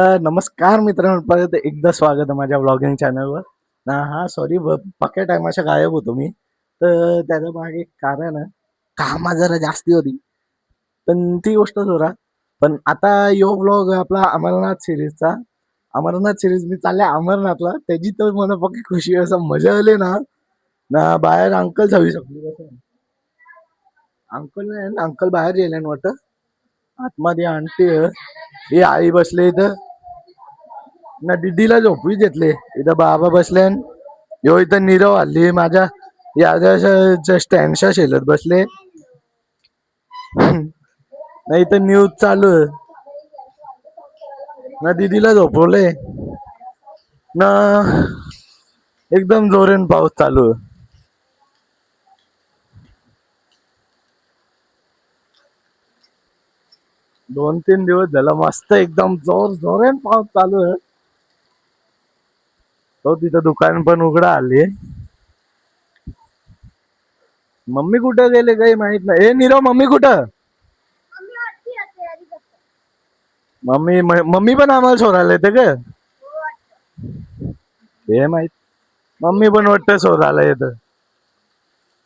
नमस्कार मित्रांनो, परत एकदा स्वागत आहे माझ्या ब्लॉगिंग चॅनलवर. हा सॉरी, पक्या टायमाच्या गायब होतो मी. तर त्याच्या मागे एक कारण आहे, कामा जरा जास्ती होती, पण ती गोष्ट जोरा. पण आता यो ब्लॉग आपला अमरनाथ सिरीजचा. अमरनाथ सिरीज मी चालले अमरनाथला, त्याची तर मला पक्की खुशी आहे. असं मजा आली ना ना बाहेर अंकल जाऊ शकले. अंकल नाही, अंकल बाहेर गेले वाटतं. आतमध्ये आणते ही आई बसले इथं ना, दिदीला झोपवी घेतले. इथं बाबा बसले, यो इथं नीरव हल्ली माझ्या या स्टँडच्या शेलत बसले. नाही तर न्यूज चालू आहे ना, दिदीला झोपवले ना, एकदम जोरेन पाऊस चालू आहे. 2-3 दिवस झाला मस्त एकदम जोरेन पाऊस चालू आहे. तो तिथं दुकान पण उघडा आली. मम्मी कुठं गेले काही माहित नाही. ए नीरव, मम्मी कुठं? मम्मी मम्मी पण आम्हाला सोडायला येते का? हे माहित. मम्मी पण वाटतं सोडायला येतं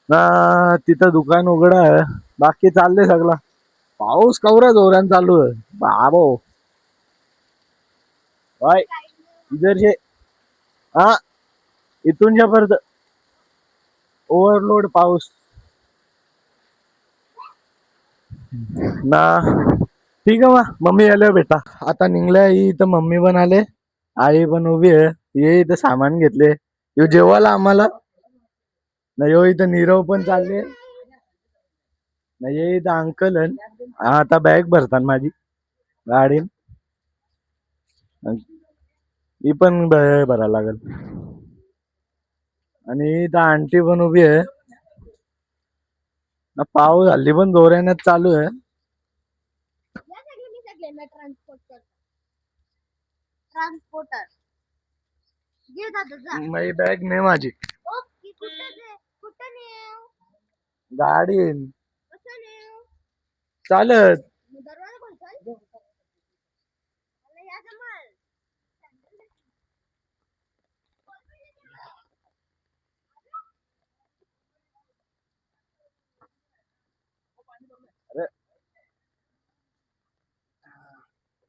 ना. तिथं दुकान उघडा आहे, बाकी चाललंय सगळं. पाऊस कवरा जोरान चालू आहे बाबो. भाई इधर से हा, इथून परत ओव्हरलोड पाऊस ना. ठीक आहे मम्मी आल्या बेटा, आता निघल्या. इथं मम्मी पण आले, आई पण उभी आहे. ये इथं सामान घेतले, यो जेवायला आम्हाला ना. यो इथं नीरव पण चालले ना. ये इथं अंकल आता बॅग भरतात माझी गाडी, ही पण भरायला लागल. आणि इथं आंटी पण उभी आहे ना. पाऊस हल्ली पण जोरानेच चालू आहे. माझी बॅग नाही माझी गाडी चालत.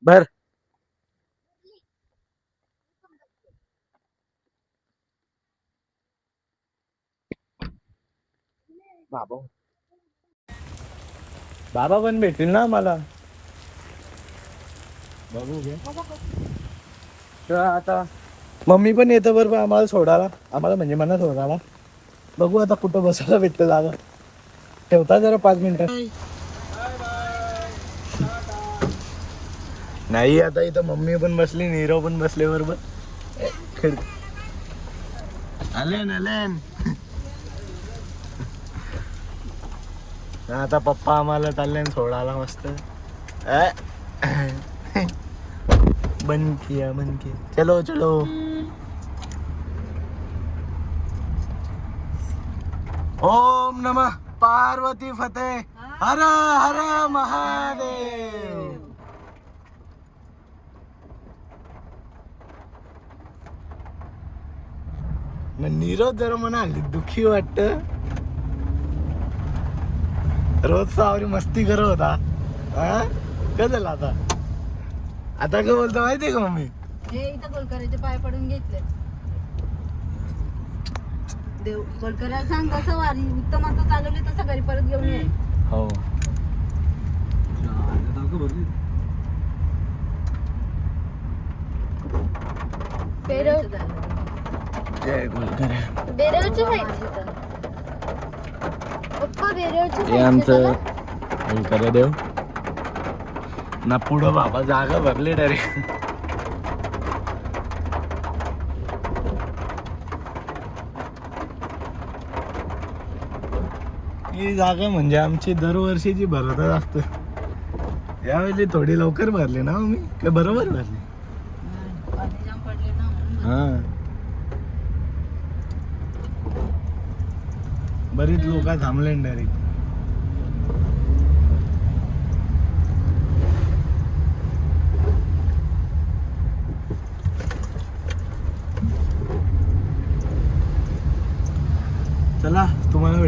बर बाबा, बाबा पण भेटतील ना मला. बघू घे तर आता मम्मी पण येतं बरोबर आम्हाला सोडायला. आम्हाला म्हणजे मला सोडायला. बघू आता कुठं बसायला भेटतं जागा. ठेवता जरा 5 मिनिटं. नाही आता इथं मम्मी पण बसली, नीरव पण बसले बरोबर. आलेन आता पप्पा आम्हाला चालले सोडायला मस्त. बंद किया चलो चलो. ओम नमः पार्वती फतेह, हर हर महादेव. नीरव जरा म्हणाली दुखी वाटत. रोज सावरी मस्ती करत होता. काय झालं आता? आता काय बोलतो माहितीये का मम्मी? हे इथं गोलकराचे पाय पडून घेतले. देव गोलकराला सांग कसं वारी उत्तमाचं चालवले तसं घरी परत घेऊन ये. हो. जय गोलकरा. हे आमचं गोलकरा देव ना. पुढं बाबा जागा भरली डायरेक्ट. ही जागा म्हणजे आमची दरवर्षीची भरतच असते. यावेळी थोडी लवकर भरली ना मी, काय बरोबर भरली. हा, बरीच लोक थांबले डायरेक्ट.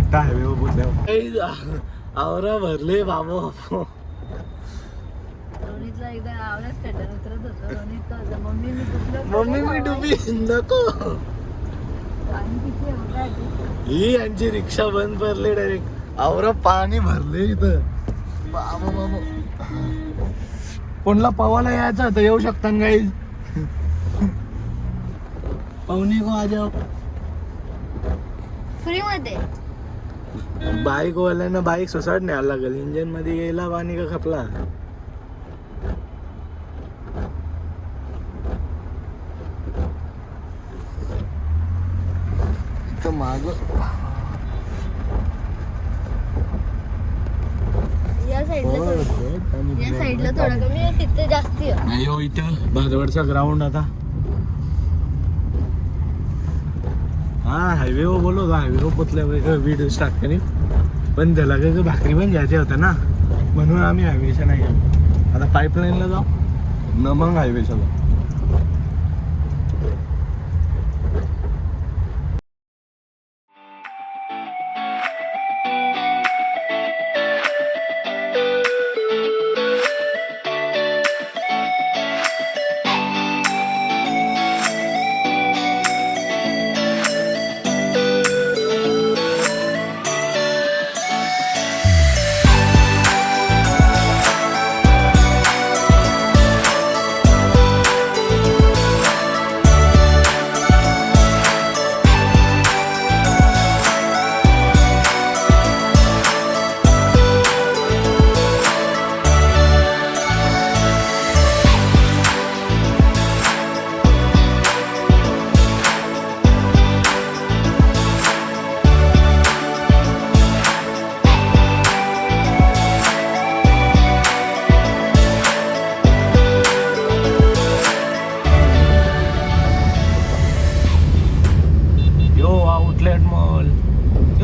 भेटता हायवे पोचल्यावर. आवरा भरले बाबा. रोनितला एकदा आवडच खड्ड्यात उतरत होतो. रोनित होता मम्मी मी डुबलो. मम्मी मी डुबी नको. पाणी किती आहे बघा आधी. ही यांची रिक्षा बंद पडली डायरेक्ट. आवरा पाणी भरले इथं. बाबा बाबा. कोणला पवायला यायचं होतं येऊ शकता काही. पाहुणे को आ जाओ. फ्री मध्ये बाईक वाल्यांना बाईक सोसाट न्यायला लागेल. इंजिन मध्ये गेला पाणी का खपला. माग या साईडला थोडं कमी आहे, तिथे जास्ती आहे. नाही हो इथं भादवडचा ग्राउंड आता. हा हायवे वर बोललो हायवे वर पोचल्यावर व्हिडिओ स्टार्ट करेन. पण त्याला काय भाकरी पण घ्यायच्या होत्या ना म्हणून आम्ही हायवेच्या नाही गेलो. आता पाईपलाईनला जाऊ न मग हायवेच्या जाऊ.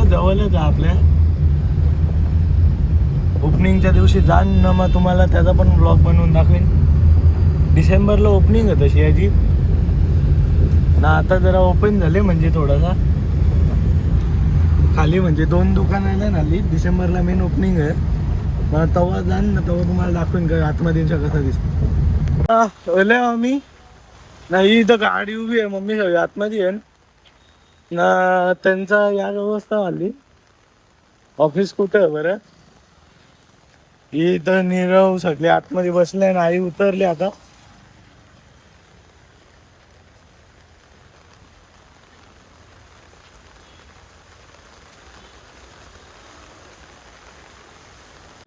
जवळच आहे आपल्या. ओपनिंगच्या दिवशी जाण ना मग तुम्हाला त्याचा पण ब्लॉग बनवून दाखवेन. डिसेंबरला ओपनिंग आहे तशी याची ना. आता जरा ओपन झाले म्हणजे थोडासा खाली म्हणजे 2 दुकानाला नाली. डिसेंबरला मेन ओपनिंग आहे. मग तेव्हा जाण ना तेव्हा तुम्हाला दाखवेन का आतमध्ये कसा दिसतो. ओले आम्ही नाही इथं गाडी उभी आहे. मम्मी सगळी आतमध्ये आहे ना. त्यांचा या व्यवस्था झाली. ऑफिस कुठं आहे बरं. इथं नीरव सगळे आतमध्ये बसले आणि आई उतरली आता.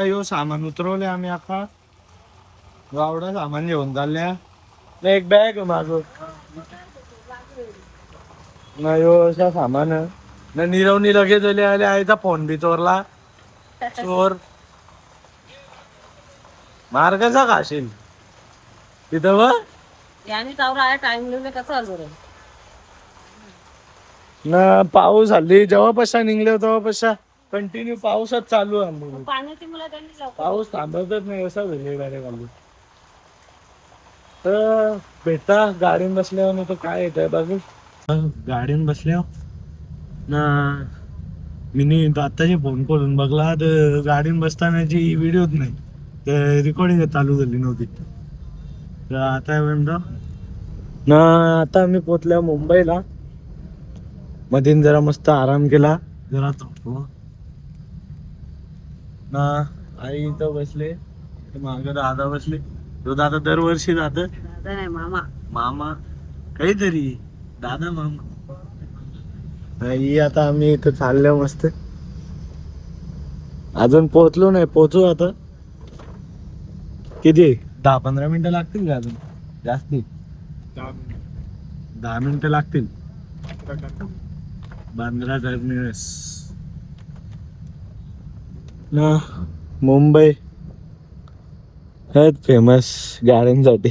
यो सामान उतरवले आम्ही आता. गावडा सामान घेऊन चालल्या. एक बॅग मागं नाही हो असा सामान ना. नीरवनी लगेच आले आईचा फोन बी चोरला. चोर मार कसा खाशील तिथं व ना. पाऊस हल्ली जेव्हापासून निघले तेव्हापासून कंटिन्यू पाऊसच चालू आहे. पाऊस थांबतच नाही असं झाले डायरेक्ट आलू. तर भेटता गाडीन बसल्यावर नाही तर काय येत बाजू. गाडीन बसल्या ना. मी आताची फोन करून बघला तर गाडीन बसतानाची व्हिडिओच नाही. तर रेकॉर्डिंग चालू झाली नव्हती. तर आता म्हणतो ना. आता आम्ही पोचल्या मुंबईला. मधीन जरा मस्त आराम केला. जरा झोपलो ना. आई इथं बसले. मागं दादा बसले. तो दादा दरवर्षी जात. नाही मामा मामा काहीतरी दादा मामा. आता आम्ही इथं चाललो मस्त. अजून पोहोचलो नाही. पोहोचू आता. किती 10-15 मिनिटं लागतील का अजून जास्ती. 10 मिनिटं लागतील. 15 टर्मिनस ना. मुंबई हेच फेमस गाड्यांसाठी.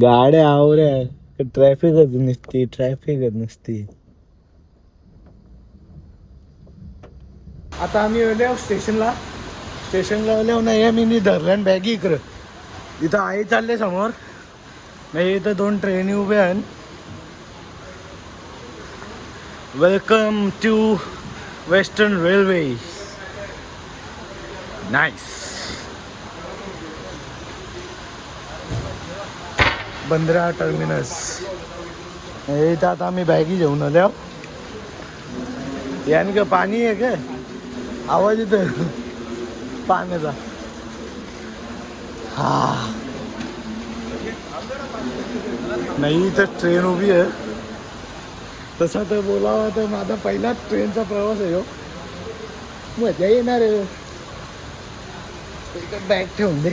गाड्या आवऱ्या ट्रॅफिकच नसती. ट्रॅफिकच नसती. आता आम्ही आलो स्टेशनला. आलो नाही मी धरल्यान बॅगी इकडं. इथं आई चालले समोर. नाही इथं 2 ट्रेनी उभ्या आहेत. Welcome to Western Railway nice. Bandra terminus. इथं आता आम्ही बॅगी घेऊन आलो. याने का पाणी आहे का? आवाज येतो पाण्याचा. हा नाही तर ट्रेन उभी आहे. तसा तर बोलावा तर माझा पहिलाच ट्रेनचा प्रवास आहे. मजा येणार आहे. बॅग ठेवून दे.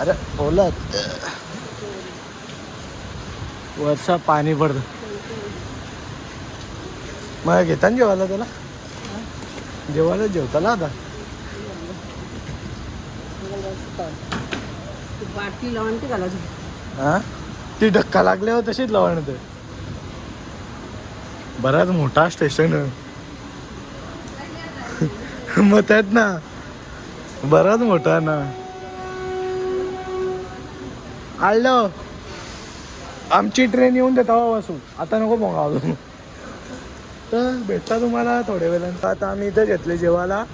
अरे ओला वर्षा पाणी पडतं. मग घेता जेवायला त्याला. जेवायला जेवताला आता. बाटली लावून ते घालायचं. हा ती धक्का लागल्यावर तशीच लावणार. बराच मोठा स्टेशन मग त्यात ना बराच मोठा ना. आलो आमची ट्रेन येऊन देता वासू. आता नको बोंगा अजून. तर भेटता तुम्हाला थोड्या वेळानं. आता आम्ही इथं घेतले जेवायला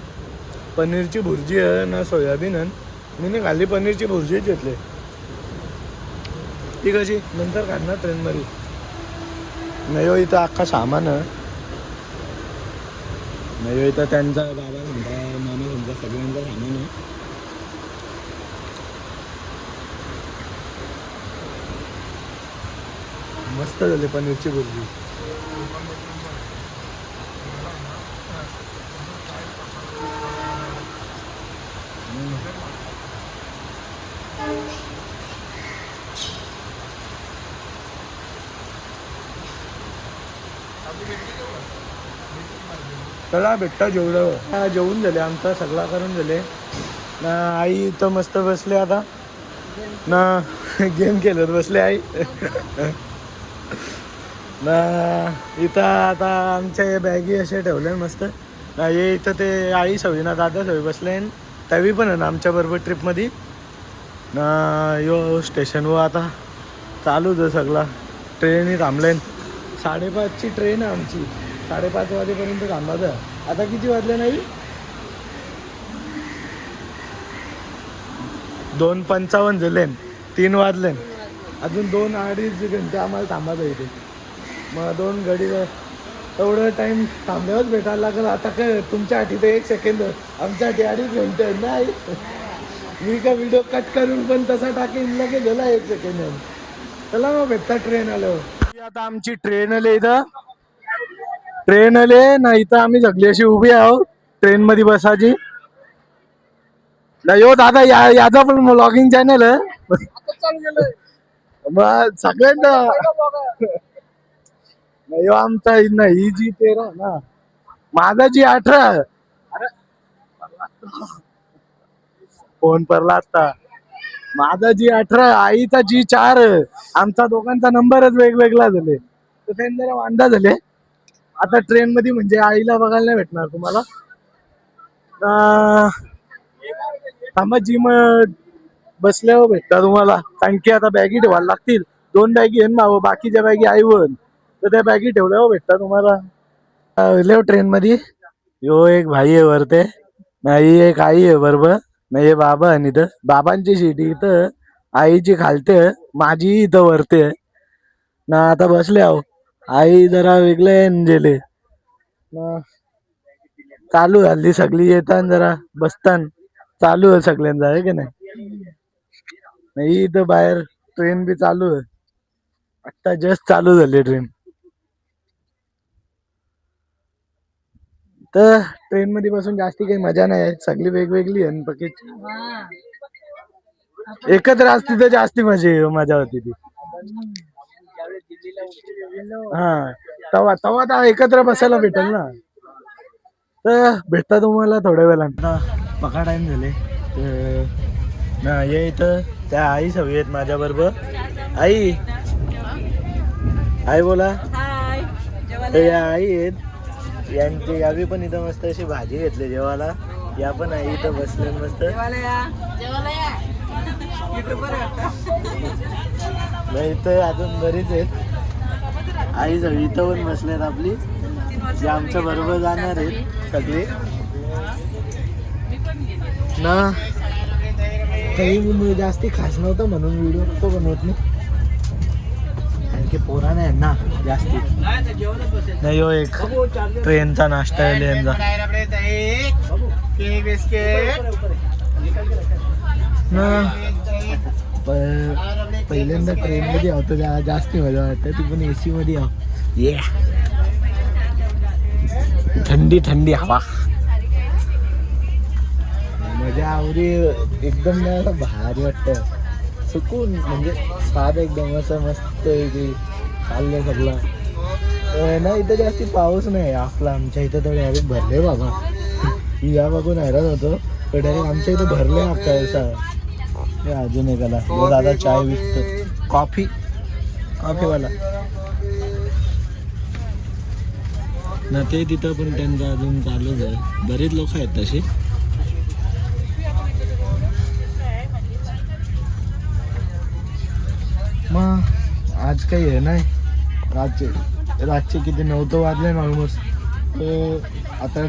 पनीरची भुर्जी आहे ना सोयाबीन आहे. मी नाही खाल्ली पनीरची भुर्जीच घेतली. ती कशी नंतर काढणार ट्रेनमध्ये. नाही हो इथं अख्खा सामान आहे. नाही हो इथं त्यांचा बाबा म्हणता मामा म्हणता सगळ्यांचा सामान आहे. मस्त झाली पनीरची भुर्जी. चला भेटता जेवढं जेवून झाले. आमचा सगळा करून झाले ना. आई इथं मस्त बसले आता ना. गेम खेळत बसले आई ना. इथं आता आमच्या बॅगी असे ठेवले मस्त ना. हे इथं ते आई सवी ना दादा सवी बसले. तवी पण आहे ना आमच्याबरोबर ट्रिपमध्ये ना. यो स्टेशनवर आता चालूच आहे सगळा. ट्रेनही थांबले. 5:30ची ट्रेन आहे आमची. 5:30 वाजेपर्यंत थांबायचं. आता किती वाजले नाही. 2:55 झाले. 3 वाजले. अजून 2-2.5 घंटे आम्हाला थांबायचं इथे. मग 2 घडी एवढं टाईम थांबल्यावरच भेटायला लागेल. आता काय तुमच्यासाठी तर 1 सेकंद आमच्यासाठी 2.5 घंटे नाही. मी का व्हिडिओ कट करून पण तसा टाकेन लगेच झाला 1 सेकंड. चला मग भेटता ट्रेन आल्यावर. आता आमची ट्रेन आली इथं. ट्रेन आले ना. इथं आम्ही सगळी अशी उभी आहोत ट्रेन मध्ये बसायची. नाही हो दादा याचा पण व्लॉगिंग चॅनल आहे. मग सगळ्यांना नाही आमचा ही जी 13 ना. माझा जी 18. फोन परला असता. माझा जी 18 आईचा जी 4. आमचा दोघांचा नंबरच वेगवेगळा झाले. तर त्यांनी जरा वांदा झाले. आता ट्रेन मध्ये म्हणजे आईला बघायला नाही भेटणार तुम्हाला. थांबा जी मग बसल्यावर भेटता तुम्हाला. कारण की आता बॅगी ठेवायला लागतील. 2 बॅगी आहे ना. बाकीच्या बॅगी आईवर तर त्या बॅगी ठेवल्यावर भेटता तुम्हाला. ट्रेन मध्ये यो एक भाई आहे वरते. नाही एक आई आहे बरोबर. नाही बाबा आणि इथं बाबांची सीट इथं. आईची खालते. माझी इथं वरते ना. आता बसले आहो. आई जरा वेगळे गेले ना. चालू झाली सगळी येताना जरा बसतान. चालू आहे सगळ्यांचा आहे की नाही. इथं बाहेर ट्रेन बी चालू आहे. आता जस्ट चालू झाली ट्रेन. तर ट्रेन मध्ये बसून जास्ती काही मजा नाही. सगळी वेगवेगळी आहे बाकी. एकत्र असती तर जास्ती मजा होती ती. हा तवा तवा तर एकत्र बसायला भेटेल ना. तर भेटता तुम्हाला थोड्या वेळानं. पका टाइम झाले ना. ये इथं त्या आई सवयी आहेत माझ्या बरोबर. आई आई बोला. तर या आई आहेत. यांची यावी पण इथं मस्त अशी भाजी घेतली जेवायला. या पण आई इथं बसले मस्त. नाही इथं अजून बरीच आहेत. आई जवळ इथं पण बसलेत आपली, जे आमच्या बरोबर जाणार आहेत सगळे ना. काही मी जास्ती खास नव्हतं म्हणून व्हिडिओ तो बनवत नाही, आणखी पोरा नाही ना जास्ती. नाही हो, एक ट्रेनचा नाश्ता आहे यांचा ना. पहिल्यांदा ट्रेनमध्ये आहो तर जास्ती मजा वाटते, ती पण AC मध्ये आहो. ये थंडी थंडी हवा, मजा आवडी एकदम ना असं भारी वाटतं. सुकून म्हणजे स्वाद एकदम असं मस्त इथे चाललं सगळं ना. इथं जास्ती पाऊस नाही आपला, आमच्या इथं तर डायरेक्ट भरले बाबा. या बघून हैराण होतो, पण डायरेक्ट आमच्या इथं भरले आपल्या. अजून एकाला दादा चाय विकतो, कॉफीवाला ना. ते तिथं पण त्यांचं अजून चालूच आहे, बरेच लोक आहेत तसे. मग आज काही आहे नाही, रातचे किती 9 वाजले ना ऑलमोस्ट. आता